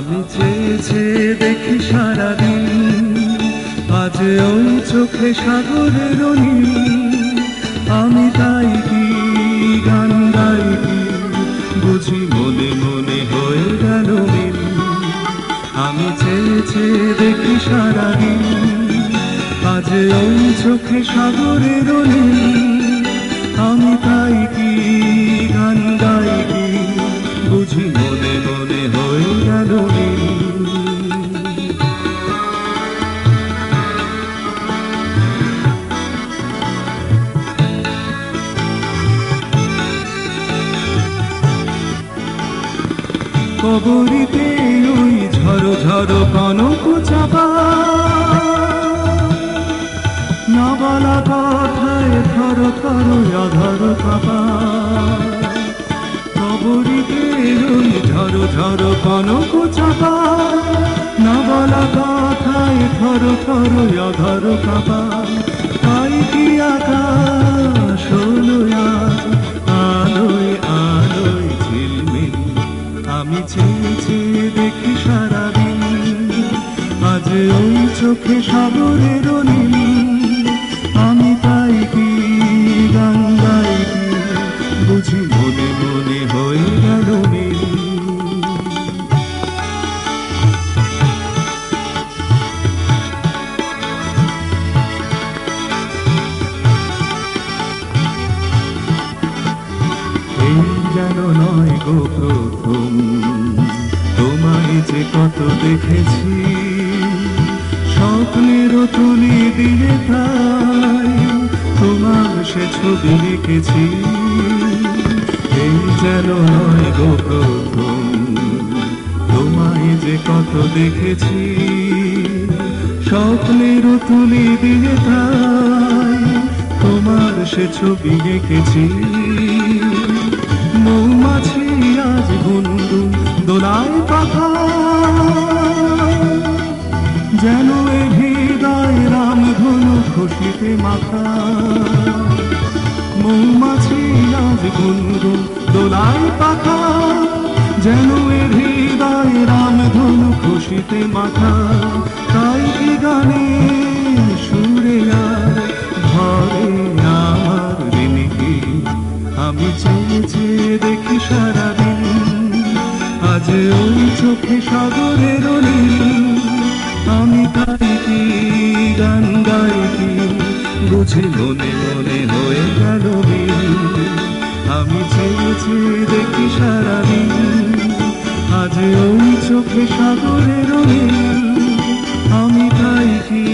আমি চেয়ে চেয়ে দেখি সারাদিন, আজ ওই চোখে সাগরের নীল। আমি তাই কি গান গাই কি, বুঝি মনে মনে হয়ে গেল মিল। আমি চেয়ে চেয়ে দেখি সারাদিন, আজ ওই চোখে সাগরের নীল। আমি তাই কি গান গাই কি, বুঝি মনে মনে হয়ে গেল মিল। কবরীতে ওই ঝড়ো ঝড়ো কনক চাপা, না বলা কথায় থর থর অধর কাঁপা। কবরীতে ওই ঝড়ো ঝড়ো কনক চাপা, না বলা কথায় থর থর অধর কাঁপা। তাই কি আকাশ হলো আজ আলোয় আলোয় ঝিলমিল। আমি চেয়ে চেয়ে দেখি সারাদিন, আজ ওই চোখে সাগরের নীল। আমি তাই কি গান গাই কি, বুঝি মনে মনে হয়ে গেল মিল। এই যেন নয় গো প্রথম, তোমায় যে কত দেখেছি, স্বপ্নেরও তুলি দিয়ে তাই তোমার সে ছবি লিখেছি। এই যেন নয় গো প্রথম, তোমায় যে কত দেখেছি, স্বপ্নেরও তুলি দিয়ে তাই তোমার সে ছবি এঁকেছি। মৌমাছি আজ গুনগুন দোলায় পাখা, যেন এ হৃদয় রামধনু খুশিতে মাখা। মৌমাছি আজ গুনগুন দোলায় পাখা, যেন এ হৃদয় রামধনু খুশিতে মাখা। তাই কি গানে সুরে আর ভরে আমার দিন কি। আমি চেয়ে চেয়ে দেখি সারাদিন, আজ ওই চোখে সাগরের নীল। আমি তাই কি গান গাই কি, বুঝি মনে মনে হয়ে গেল মিল। আমি চেয়ে চেয়ে দেখি সারাদিন, আজ ওই চোখে সাগরের নীল। আমি তাই কি